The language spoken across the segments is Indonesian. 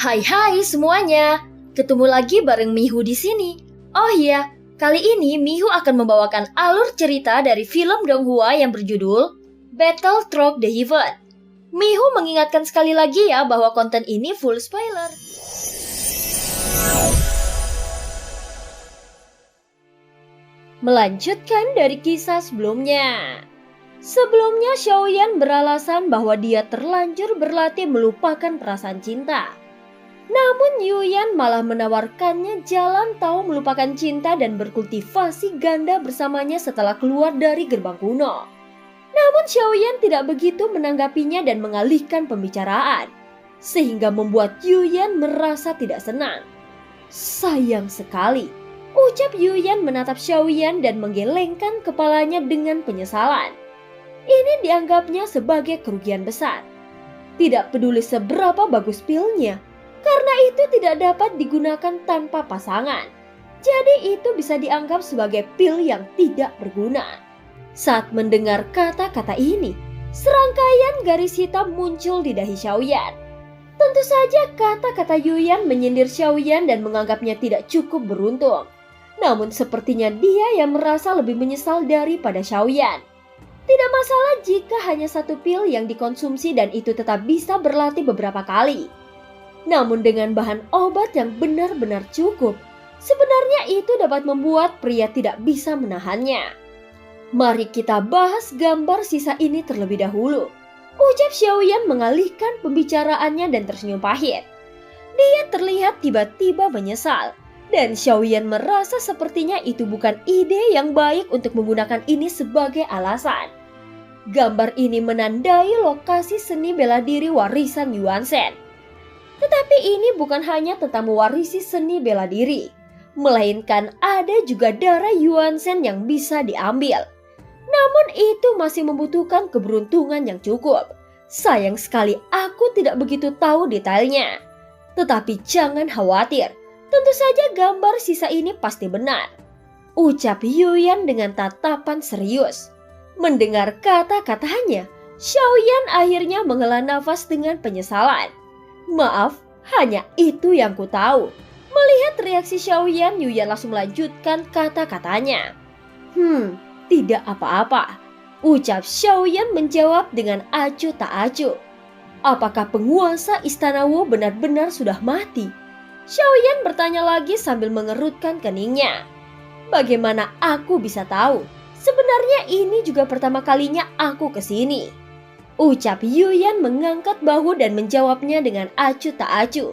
Hai semuanya, ketemu lagi bareng Mihu di sini. Oh iya, kali ini Mihu akan membawakan alur cerita dari film Donghua yang berjudul Battle Through the Heaven. Mihu mengingatkan sekali lagi ya bahwa konten ini full spoiler. Melanjutkan dari kisah sebelumnya. Sebelumnya Xiaoyan beralasan bahwa dia terlanjur berlatih melupakan perasaan cinta. Namun Yuyan malah menawarkannya jalan tau melupakan cinta dan berkultivasi ganda bersamanya setelah keluar dari gerbang kuno. Namun Xiaoyan tidak begitu menanggapinya dan mengalihkan pembicaraan, sehingga membuat Yuyan merasa tidak senang. Sayang sekali, ucap Yuyan menatap Xiaoyan dan menggelengkan kepalanya dengan penyesalan. Ini dianggapnya sebagai kerugian besar. Tidak peduli seberapa bagus pilnya, karena itu tidak dapat digunakan tanpa pasangan. Jadi itu bisa dianggap sebagai pil yang tidak berguna. Saat mendengar kata-kata ini, serangkaian garis hitam muncul di dahi Xiaoyan. Tentu saja kata-kata Yuyan menyindir Xiaoyan dan menganggapnya tidak cukup beruntung. Namun sepertinya dia yang merasa lebih menyesal daripada Xiaoyan. Tidak masalah jika hanya satu pil yang dikonsumsi dan itu tetap bisa berlatih beberapa kali. Namun dengan bahan obat yang benar-benar cukup, sebenarnya itu dapat membuat pria tidak bisa menahannya. Mari kita bahas gambar sisa ini terlebih dahulu, ucap Xiaoyan mengalihkan pembicaraannya dan tersenyum pahit. Dia terlihat tiba-tiba menyesal, dan Xiaoyan merasa sepertinya itu bukan ide yang baik untuk menggunakan ini sebagai alasan. Gambar ini menandai lokasi seni bela diri warisan Yuanzhen. Tetapi ini bukan hanya tentang mewarisi seni bela diri, melainkan ada juga darah Yuanzhen yang bisa diambil. Namun itu masih membutuhkan keberuntungan yang cukup. Sayang sekali aku tidak begitu tahu detailnya. Tetapi jangan khawatir, tentu saja gambar sisa ini pasti benar, ucap Yuyan dengan tatapan serius. Mendengar kata-katanya, Xiaoyan akhirnya menghela nafas dengan penyesalan. Maaf, hanya itu yang ku tahu. Melihat reaksi Xiaoyan, Yuyan langsung melanjutkan kata-katanya. Tidak apa-apa, ucap Xiaoyan menjawab dengan acuh tak acuh. Apakah penguasa Istana Wu benar-benar sudah mati? Xiaoyan bertanya lagi sambil mengerutkan keningnya. Bagaimana aku bisa tahu? Sebenarnya ini juga pertama kalinya aku kesini, ucap Yuyan mengangkat bahu dan menjawabnya dengan acuh tak acuh.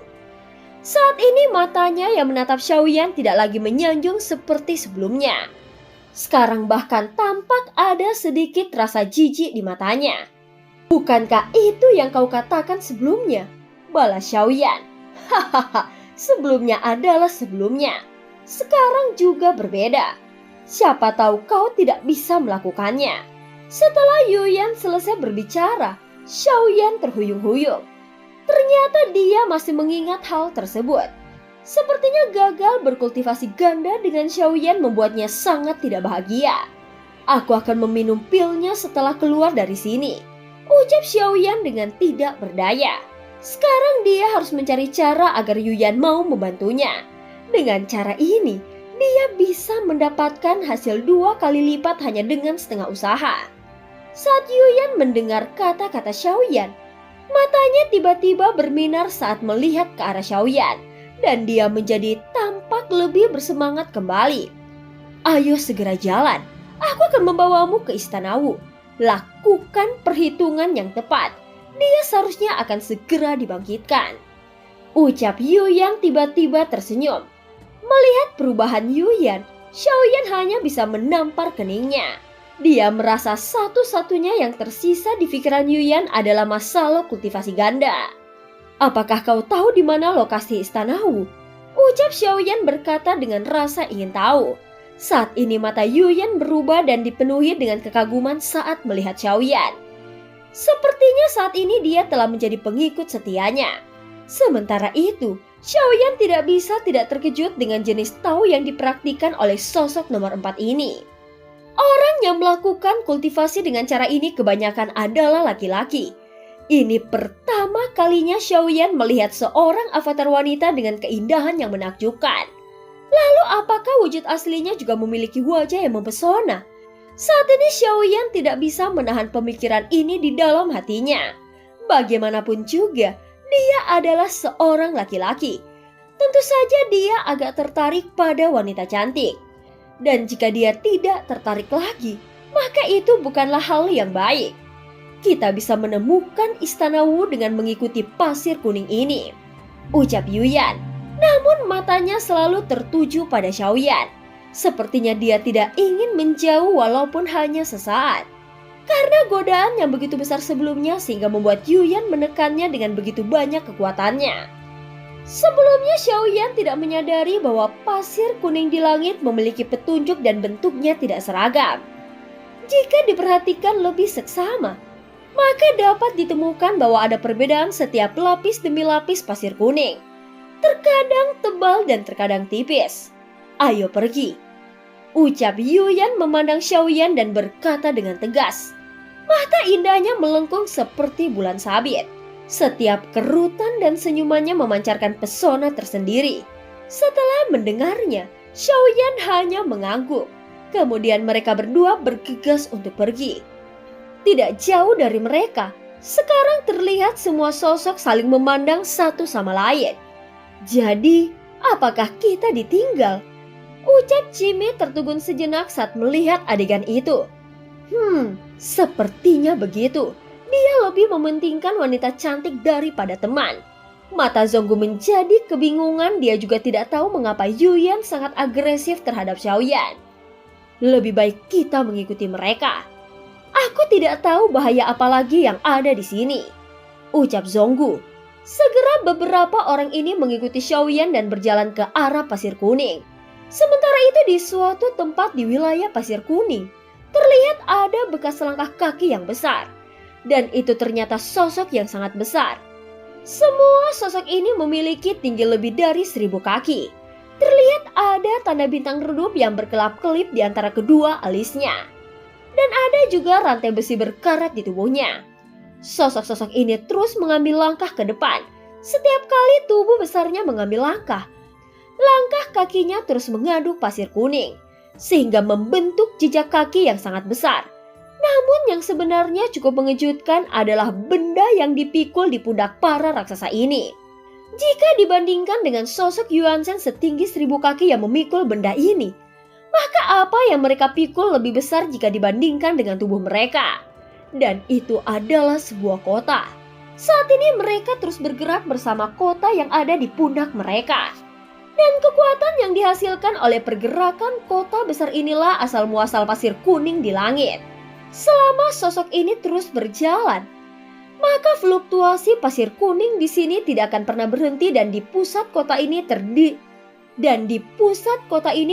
Saat ini matanya yang menatap Xiaoyan tidak lagi menyanjung seperti sebelumnya. Sekarang bahkan tampak ada sedikit rasa jijik di matanya. Bukankah itu yang kau katakan sebelumnya? Balas Xiaoyan. Hahaha, sebelumnya adalah sebelumnya. Sekarang juga berbeda. Siapa tahu kau tidak bisa melakukannya. Setelah Yuyan selesai berbicara, Xiaoyan terhuyung-huyung. Ternyata dia masih mengingat hal tersebut. Sepertinya gagal berkultivasi ganda dengan Xiaoyan membuatnya sangat tidak bahagia. Aku akan meminum pilnya setelah keluar dari sini, ucap Xiaoyan dengan tidak berdaya. Sekarang dia harus mencari cara agar Yuyan mau membantunya. Dengan cara ini, dia bisa mendapatkan hasil 2 kali lipat hanya dengan setengah usaha. Saat Yuyan mendengar kata-kata Xiaoyan, matanya tiba-tiba berminar saat melihat ke arah Xiaoyan, dan dia menjadi tampak lebih bersemangat kembali. Ayo segera jalan, aku akan membawamu ke Istana Wu. Lakukan perhitungan yang tepat, dia seharusnya akan segera dibangkitkan, ucap Yuyan tiba-tiba tersenyum. Melihat perubahan Yuyan, Xiaoyan hanya bisa menampar keningnya. Dia merasa satu-satunya yang tersisa di pikiran Yuyan adalah masalah kultivasi ganda. Apakah kau tahu di mana lokasi Istana Wu? Ucap Xiaoyan berkata dengan rasa ingin tahu. Saat ini mata Yuyan berubah dan dipenuhi dengan kekaguman saat melihat Xiaoyan. Sepertinya saat ini dia telah menjadi pengikut setianya. Sementara itu, Xiaoyan tidak bisa tidak terkejut dengan jenis tahu yang dipraktikkan oleh sosok nomor 4 ini. Orang yang melakukan kultivasi dengan cara ini kebanyakan adalah laki-laki. Ini pertama kalinya Xiaoyan melihat seorang avatar wanita dengan keindahan yang menakjubkan. Lalu apakah wujud aslinya juga memiliki wajah yang mempesona? Saat ini Xiaoyan tidak bisa menahan pemikiran ini di dalam hatinya. Bagaimanapun juga, dia adalah seorang laki-laki. Tentu saja dia agak tertarik pada wanita cantik. Dan jika dia tidak tertarik lagi, maka itu bukanlah hal yang baik. Kita bisa menemukan Istana Wu dengan mengikuti pasir kuning ini, ucap Yuyan. Namun matanya selalu tertuju pada Xiaoyan. Sepertinya dia tidak ingin menjauh walaupun hanya sesaat. Karena godaan yang begitu besar sebelumnya sehingga membuat Yuyan menekannya dengan begitu banyak kekuatannya. Sebelumnya Xiaoyan tidak menyadari bahwa pasir kuning di langit memiliki petunjuk dan bentuknya tidak seragam. Jika diperhatikan lebih seksama, maka dapat ditemukan bahwa ada perbedaan setiap lapis demi lapis pasir kuning. Terkadang tebal dan terkadang tipis. Ayo pergi, ucap Yuyan memandang Xiaoyan dan berkata dengan tegas. Mata indahnya melengkung seperti bulan sabit. Setiap kerutan dan senyumannya memancarkan pesona tersendiri. Setelah mendengarnya, Xiaoyan hanya mengangguk. Kemudian mereka berdua bergegas untuk pergi. Tidak jauh dari mereka, sekarang terlihat semua sosok saling memandang satu sama lain. Jadi, apakah kita ditinggal? Ucap Jimmy tertegun sejenak saat melihat adegan itu. Sepertinya begitu. Dia lebih mementingkan wanita cantik daripada teman. Mata Zonggu menjadi kebingungan, dia juga tidak tahu mengapa Yuyan sangat agresif terhadap Xiaoyan. Lebih baik kita mengikuti mereka. Aku tidak tahu bahaya apa lagi yang ada di sini, ucap Zonggu. Segera beberapa orang ini mengikuti Xiaoyan dan berjalan ke arah pasir kuning. Sementara itu di suatu tempat di wilayah pasir kuning, terlihat ada bekas selangkah kaki yang besar. Dan itu ternyata sosok yang sangat besar. Semua sosok ini memiliki tinggi lebih dari 1000 kaki. Terlihat ada tanda bintang redup yang berkelap-kelip di antara kedua alisnya. Dan ada juga rantai besi berkarat di tubuhnya. Sosok-sosok ini terus mengambil langkah ke depan. Setiap kali tubuh besarnya mengambil langkah, langkah kakinya terus mengaduk pasir kuning, sehingga membentuk jejak kaki yang sangat besar. Namun yang sebenarnya cukup mengejutkan adalah benda yang dipikul di pundak para raksasa ini. Jika dibandingkan dengan sosok Yuanzhen setinggi 1000 kaki yang memikul benda ini, maka apa yang mereka pikul lebih besar jika dibandingkan dengan tubuh mereka. Dan itu adalah sebuah kota. Saat ini mereka terus bergerak bersama kota yang ada di pundak mereka. Dan kekuatan yang dihasilkan oleh pergerakan kota besar inilah asal muasal pasir kuning di langit. Selama sosok ini terus berjalan, maka fluktuasi pasir kuning di sini tidak akan pernah berhenti dan di pusat kota ini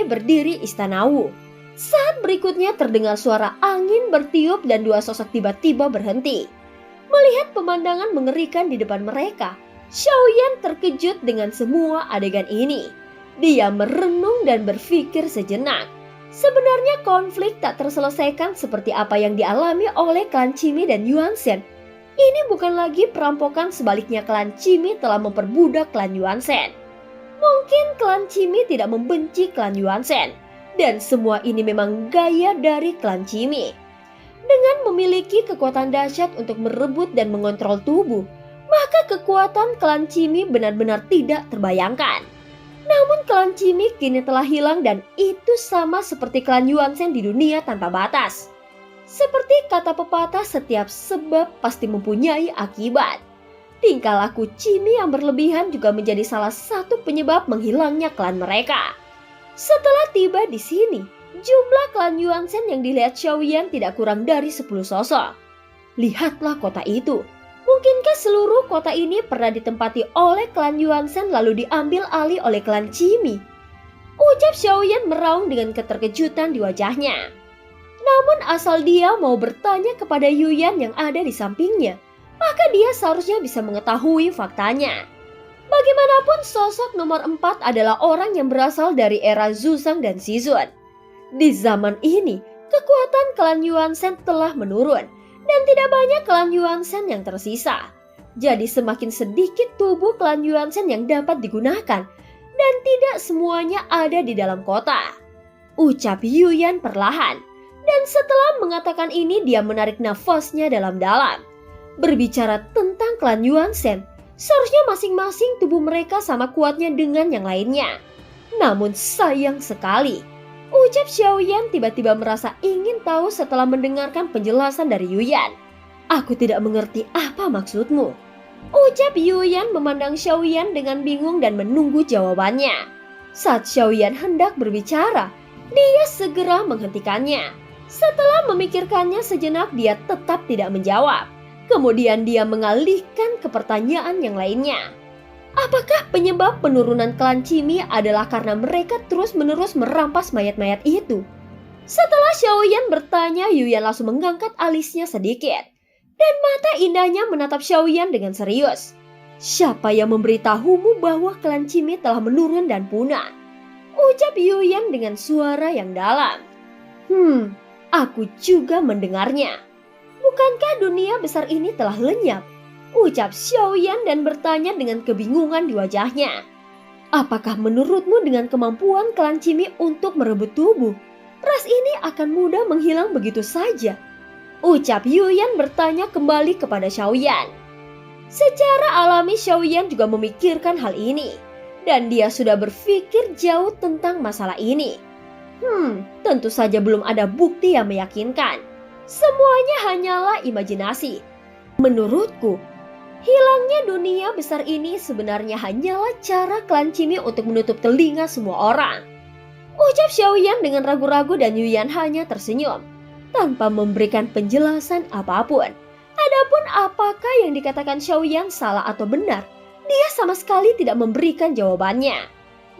berdiri Istana Wu. Saat berikutnya terdengar suara angin bertiup dan dua sosok tiba-tiba berhenti. Melihat pemandangan mengerikan di depan mereka, Xiaoyan terkejut dengan semua adegan ini. Dia merenung dan berpikir sejenak. Sebenarnya konflik tak terselesaikan seperti apa yang dialami oleh klan Qimi dan Yuanzhen. Ini bukan lagi perampokan, sebaliknya klan Qimi telah memperbudak klan Yuanzhen. Mungkin klan Qimi tidak membenci klan Yuanzhen. Dan semua ini memang gaya dari klan Qimi. Dengan memiliki kekuatan dahsyat untuk merebut dan mengontrol tubuh, maka kekuatan klan Qimi benar-benar tidak terbayangkan. Namun klan Qimi kini telah hilang dan itu sama seperti klan Yuanzhen di dunia tanpa batas. Seperti kata pepatah, setiap sebab pasti mempunyai akibat. Tingkah laku Qimi yang berlebihan juga menjadi salah satu penyebab menghilangnya klan mereka. Setelah tiba di sini, jumlah klan Yuanzhen yang dilihat Xiaoyan tidak kurang dari 10 sosok. Lihatlah kota itu. Mungkinkah seluruh kota ini pernah ditempati oleh klan Yuanzhen lalu diambil alih oleh klan Qimi? Ucap Xiaoyan meraung dengan keterkejutan di wajahnya. Namun asal dia mau bertanya kepada Yuyan yang ada di sampingnya, maka dia seharusnya bisa mengetahui faktanya. Bagaimanapun sosok nomor 4 adalah orang yang berasal dari era Zuzang dan Xizun. Di zaman ini, kekuatan klan Yuanzhen telah menurun. dan tidak banyak klan Yuan-shen yang tersisa. Jadi semakin sedikit tubuh klan Yuan-shen yang dapat digunakan dan tidak semuanya ada di dalam kota. Ucap Yuyan perlahan, dan setelah mengatakan ini dia menarik nafasnya dalam-dalam. Berbicara tentang klan Yuan-shen, seharusnya masing-masing tubuh mereka sama kuatnya dengan yang lainnya. Namun sayang sekali, ucap Xiaoyan tiba-tiba merasa ingin tahu setelah mendengarkan penjelasan dari Yuyan. Aku tidak mengerti apa maksudmu. Ucap Yuyan memandang Xiaoyan dengan bingung dan menunggu jawabannya. Saat Xiaoyan hendak berbicara, dia segera menghentikannya. Setelah memikirkannya sejenak, dia tetap tidak menjawab. Kemudian dia mengalihkan ke pertanyaan yang lainnya. Apakah penyebab penurunan klan Qimi adalah karena mereka terus-menerus merampas mayat-mayat itu? Setelah Xiaoyan bertanya, Yuyan langsung mengangkat alisnya sedikit. Dan mata indahnya menatap Xiaoyan dengan serius. Siapa yang memberitahumu bahwa klan Qimi telah menurun dan punah? Ucap Yuyan dengan suara yang dalam. Aku juga mendengarnya. Bukankah dunia besar ini telah lenyap? Ucap Xiaoyan dan bertanya dengan kebingungan di wajahnya. Apakah menurutmu dengan kemampuan klan Qimi untuk merebut tubuh, ras ini akan mudah menghilang begitu saja? Ucap Yuyan bertanya kembali kepada Xiaoyan. Secara alami Xiaoyan juga memikirkan hal ini. Dan dia sudah berpikir jauh tentang masalah ini. Tentu saja belum ada bukti yang meyakinkan. Semuanya hanyalah imajinasi. Menurutku, hilangnya dunia besar ini sebenarnya hanyalah cara klan Qimi untuk menutup telinga semua orang. Ucap Xiaoyan dengan ragu-ragu dan Yuyan hanya tersenyum, tanpa memberikan penjelasan apapun. Adapun apakah yang dikatakan Xiaoyan salah atau benar, dia sama sekali tidak memberikan jawabannya.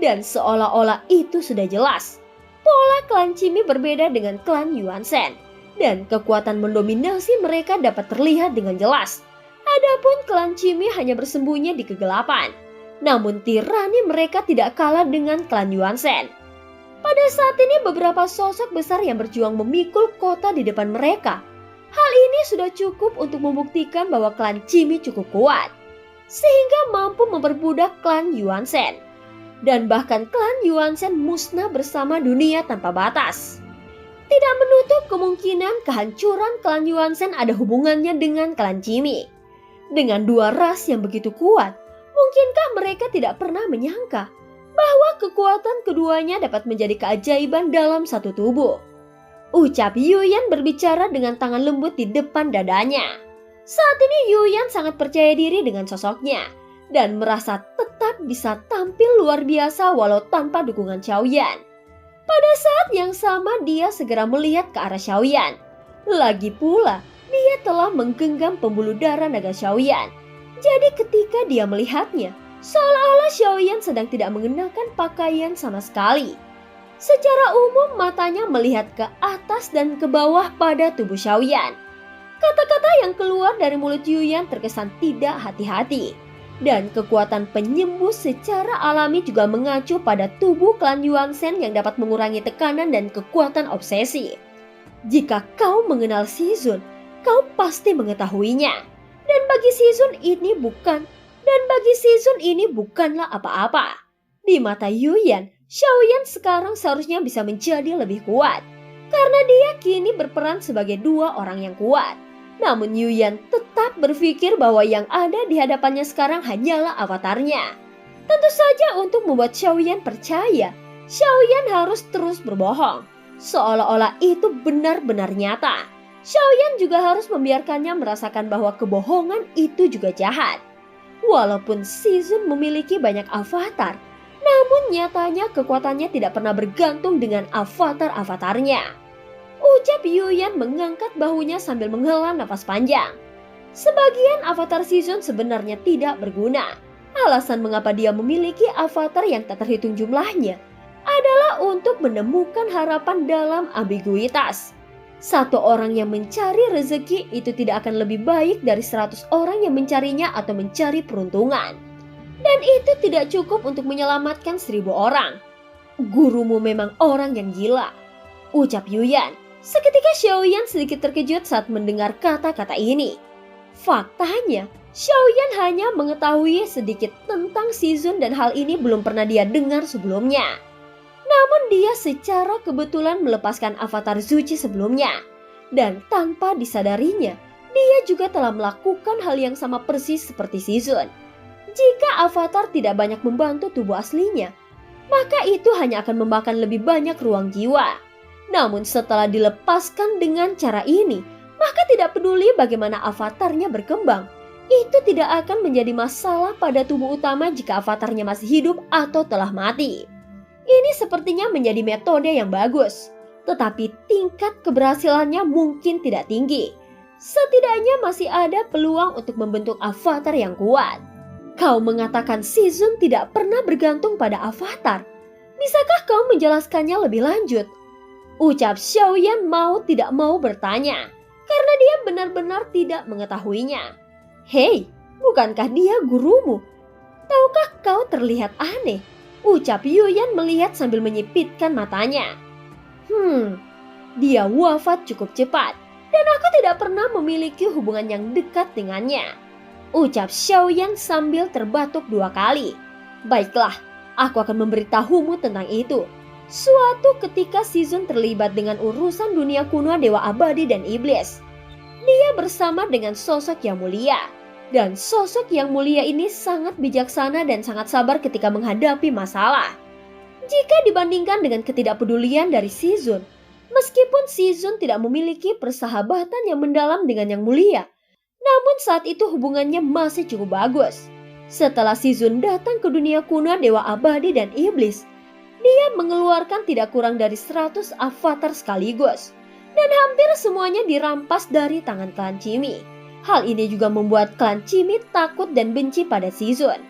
Dan seolah-olah itu sudah jelas. Pola klan Qimi berbeda dengan klan Yuan-shen. Dan kekuatan mendominasi mereka dapat terlihat dengan jelas. Adapun klan Qimi hanya bersembunyi di kegelapan. Namun tirani mereka tidak kalah dengan klan Yuan-shen. Pada saat ini beberapa sosok besar yang berjuang memikul kota di depan mereka. Hal ini sudah cukup untuk membuktikan bahwa klan Qimi cukup kuat. Sehingga mampu memperbudak klan Yuan-shen. Dan bahkan klan Yuan-shen musnah bersama dunia tanpa batas. Tidak menutup kemungkinan kehancuran klan Yuan-shen ada hubungannya dengan klan Qimi. Dengan dua ras yang begitu kuat, mungkinkah mereka tidak pernah menyangka bahwa kekuatan keduanya dapat menjadi keajaiban dalam satu tubuh? Ucap Yuyan berbicara dengan tangan lembut di depan dadanya. Saat ini Yuyan sangat percaya diri dengan sosoknya dan merasa tetap bisa tampil luar biasa walau tanpa dukungan Xiaoyan. Pada saat yang sama dia segera melihat ke arah Xiaoyan. Lagi pula dia telah menggenggam pembuluh darah naga Xiaoyan. Jadi ketika dia melihatnya, seolah-olah Xiaoyan sedang tidak mengenakan pakaian sama sekali. Secara umum matanya melihat ke atas dan ke bawah pada tubuh Xiaoyan. Kata-kata yang keluar dari mulut Yuyan terkesan tidak hati-hati. Dan kekuatan penyembuh secara alami juga mengacu pada tubuh klan Yuan-shen yang dapat mengurangi tekanan dan kekuatan obsesi. Jika kau mengenal Shizun, kau pasti mengetahuinya. Dan bagi Shizun ini bukanlah apa-apa. Di mata Yuyan, Xiaoyan sekarang seharusnya bisa menjadi lebih kuat. Karena dia kini berperan sebagai dua orang yang kuat. Namun Yuyan tetap berpikir bahwa yang ada di hadapannya sekarang hanyalah avatarnya. Tentu saja untuk membuat Xiaoyan percaya, Xiaoyan harus terus berbohong. Seolah-olah itu benar-benar nyata. Xiaoyan juga harus membiarkannya merasakan bahwa kebohongan itu juga jahat. Walaupun Shizun memiliki banyak avatar, namun nyatanya kekuatannya tidak pernah bergantung dengan avatar-avatarnya. Ucap Yuyan mengangkat bahunya sambil menghela nafas panjang. Sebagian avatar Shizun sebenarnya tidak berguna. Alasan mengapa dia memiliki avatar yang tak terhitung jumlahnya adalah untuk menemukan harapan dalam ambiguitas. Satu orang yang mencari rezeki itu tidak akan lebih baik dari 100 orang yang mencarinya atau mencari peruntungan. Dan itu tidak cukup untuk menyelamatkan 1000 orang. Gurumu memang orang yang gila, ucap Yuyan. Seketika Xiaoyan sedikit terkejut saat mendengar kata-kata ini. Faktanya, Xiaoyan hanya mengetahui sedikit tentang Shizun dan hal ini belum pernah dia dengar sebelumnya. Namun dia secara kebetulan melepaskan avatar Zuchi sebelumnya. Dan tanpa disadarinya, dia juga telah melakukan hal yang sama persis seperti Shizun. Jika avatar tidak banyak membantu tubuh aslinya, maka itu hanya akan memakan lebih banyak ruang jiwa. Namun setelah dilepaskan dengan cara ini, maka tidak peduli bagaimana avatarnya berkembang, itu tidak akan menjadi masalah pada tubuh utama jika avatarnya masih hidup atau telah mati. Ini sepertinya menjadi metode yang bagus, tetapi tingkat keberhasilannya mungkin tidak tinggi. Setidaknya masih ada peluang untuk membentuk avatar yang kuat. Kau mengatakan Shizun tidak pernah bergantung pada avatar. Bisakah kau menjelaskannya lebih lanjut? Ucap Xiaoyan mau tidak mau bertanya, karena dia benar-benar tidak mengetahuinya. Hei, bukankah dia gurumu? Tahukah kau terlihat aneh? Ucap Yuyan melihat sambil menyipitkan matanya. Dia wafat cukup cepat, dan aku tidak pernah memiliki hubungan yang dekat dengannya. Ucap Xiaoyan sambil terbatuk 2 kali. Baiklah, aku akan memberitahumu tentang itu. Suatu ketika Shizun terlibat dengan urusan dunia kuno Dewa Abadi dan Iblis. Dia bersama dengan sosok yang mulia. Dan sosok yang mulia ini sangat bijaksana dan sangat sabar ketika menghadapi masalah. Jika dibandingkan dengan ketidakpedulian dari Shizun, meskipun Shizun tidak memiliki persahabatan yang mendalam dengan yang mulia, namun saat itu hubungannya masih cukup bagus. Setelah Shizun datang ke dunia kuno Dewa Abadi dan Iblis, dia mengeluarkan tidak kurang dari 100 avatar sekaligus, dan hampir semuanya dirampas dari tangan klan Chimi. Hal ini juga membuat klan Chimi takut dan benci pada Shizun.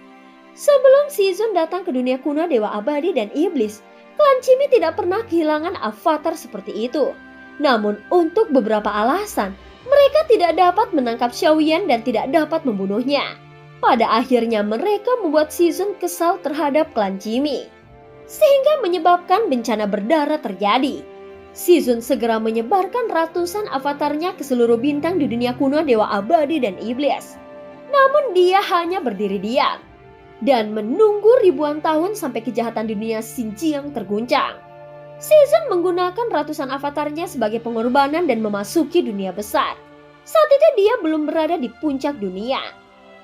Sebelum Shizun datang ke dunia kuno Dewa Abadi dan Iblis, klan Chimi tidak pernah kehilangan avatar seperti itu. Namun untuk beberapa alasan, mereka tidak dapat menangkap Xiaoyan dan tidak dapat membunuhnya. Pada akhirnya mereka membuat Shizun kesal terhadap klan Chimi, sehingga menyebabkan bencana berdarah terjadi. Shizun segera menyebarkan ratusan avatarnya ke seluruh bintang di dunia kuno Dewa Abadi dan Iblis. Namun dia hanya berdiri diam dan menunggu ribuan tahun sampai kejahatan dunia Xinjiang terguncang. Shizun menggunakan ratusan avatarnya sebagai pengorbanan dan memasuki dunia besar. Saat itu dia belum berada di puncak dunia.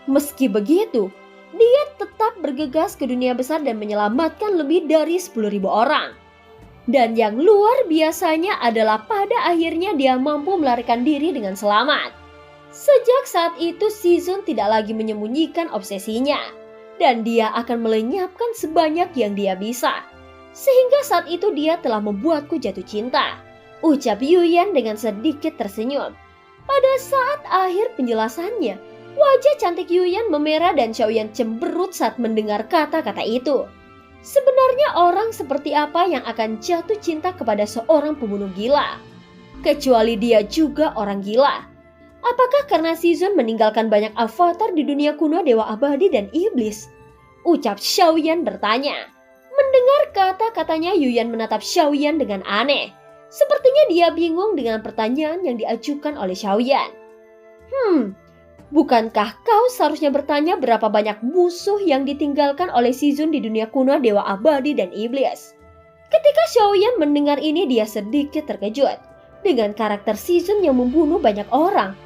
Meski begitu, dia tetap bergegas ke dunia besar dan menyelamatkan lebih dari 10.000 orang. Dan yang luar biasanya adalah pada akhirnya dia mampu melarikan diri dengan selamat. Sejak saat itu Shizun tidak lagi menyembunyikan obsesinya, dan dia akan melenyapkan sebanyak yang dia bisa. Sehingga saat itu dia telah membuatku jatuh cinta, ucap Yuyan dengan sedikit tersenyum. Pada saat akhir penjelasannya, wajah cantik Yuyan memerah dan Xiaoyan cemberut saat mendengar kata-kata itu. Sebenarnya orang seperti apa yang akan jatuh cinta kepada seorang pembunuh gila? Kecuali dia juga orang gila. Apakah karena Shizun meninggalkan banyak avatar di dunia kuno Dewa Abadi dan Iblis? Ucap Xiaoyan bertanya. Mendengar kata-katanya, Yuyan menatap Xiaoyan dengan aneh. Sepertinya dia bingung dengan pertanyaan yang diajukan oleh Xiaoyan. Bukankah kau seharusnya bertanya berapa banyak musuh yang ditinggalkan oleh Shizun di dunia kuno Dewa Abadi dan Iblis? Ketika Xiaoyan mendengar ini, dia sedikit terkejut. Dengan karakter Shizun yang membunuh banyak orang,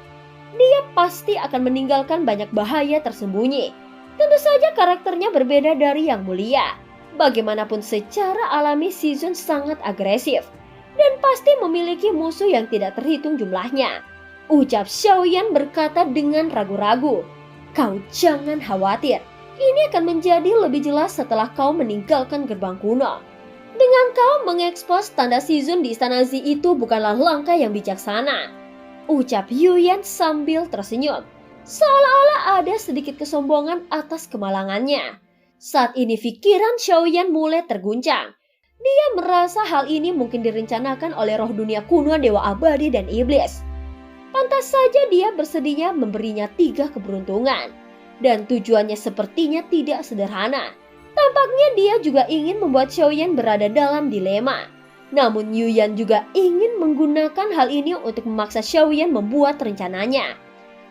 dia pasti akan meninggalkan banyak bahaya tersembunyi. Tentu saja karakternya berbeda dari yang mulia. Bagaimanapun secara alami Shizun sangat agresif dan pasti memiliki musuh yang tidak terhitung jumlahnya. Ucap Xiaoyan berkata dengan ragu-ragu. Kau jangan khawatir, ini akan menjadi lebih jelas setelah kau meninggalkan gerbang kuno. Dengan kau mengekspos tanda Shizun di istana Zi itu bukanlah langkah yang bijaksana. Ucap Yuyan sambil tersenyum, seolah-olah ada sedikit kesombongan atas kemalangannya. Saat ini pikiran Xiaoyan mulai terguncang. Dia merasa hal ini mungkin direncanakan oleh roh dunia kuno Dewa Abadi dan Iblis. Pantas saja dia bersedia memberinya 3 keberuntungan. Dan tujuannya sepertinya tidak sederhana. Tampaknya dia juga ingin membuat Xiaoyan berada dalam dilema. Namun Yuyan juga ingin menggunakan hal ini untuk memaksa Xiaoyan membuat rencananya.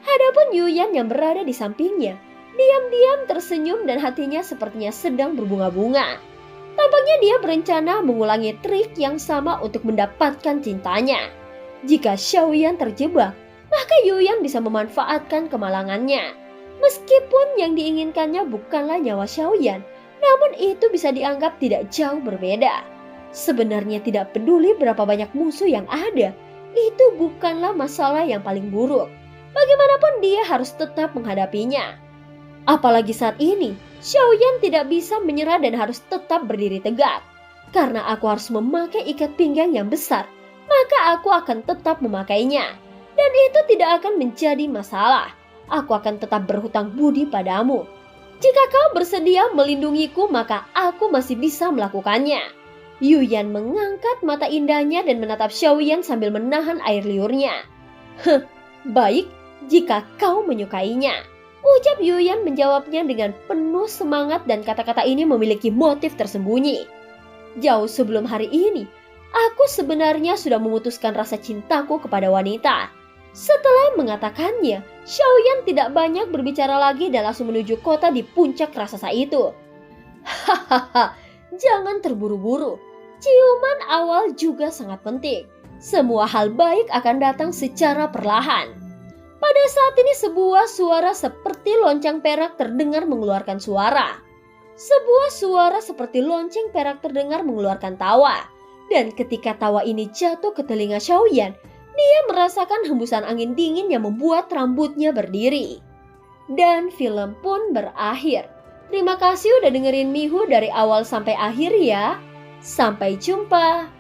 Hadapun Yuyan yang berada di sampingnya, diam-diam tersenyum dan hatinya sepertinya sedang berbunga-bunga. Tampaknya dia berencana mengulangi trik yang sama untuk mendapatkan cintanya. Jika Xiaoyan terjebak, maka Yuyan bisa memanfaatkan kemalangannya. Meskipun yang diinginkannya bukanlah nyawa Xiaoyan, namun itu bisa dianggap tidak jauh berbeda. Sebenarnya tidak peduli berapa banyak musuh yang ada, itu bukanlah masalah yang paling buruk. Bagaimanapun dia harus tetap menghadapinya. Apalagi saat ini, Xiaoyan tidak bisa menyerah dan harus tetap berdiri tegak. Karena aku harus memakai ikat pinggang yang besar, maka aku akan tetap memakainya. Dan itu tidak akan menjadi masalah. Aku akan tetap berhutang budi padamu. Jika kau bersedia melindungiku, maka aku masih bisa melakukannya. Yuyan mengangkat mata indahnya dan menatap Xiaoyan sambil menahan air liurnya. Baik, jika kau menyukainya. Ucap Yuyan menjawabnya dengan penuh semangat dan kata-kata ini memiliki motif tersembunyi. Jauh sebelum hari ini, aku sebenarnya sudah memutuskan rasa cintaku kepada wanita. Setelah mengatakannya, Xiaoyan tidak banyak berbicara lagi dan langsung menuju kota di puncak raksasa itu. Hahaha, jangan terburu-buru. Ciuman awal juga sangat penting. Semua hal baik akan datang secara perlahan. Pada saat ini sebuah suara seperti lonceng perak terdengar mengeluarkan suara. Sebuah suara seperti lonceng perak terdengar mengeluarkan tawa. Dan ketika tawa ini jatuh ke telinga Xiaoyan, dia merasakan hembusan angin dingin yang membuat rambutnya berdiri. Dan film pun berakhir. Terima kasih udah dengerin Mihu dari awal sampai akhir ya. Sampai jumpa.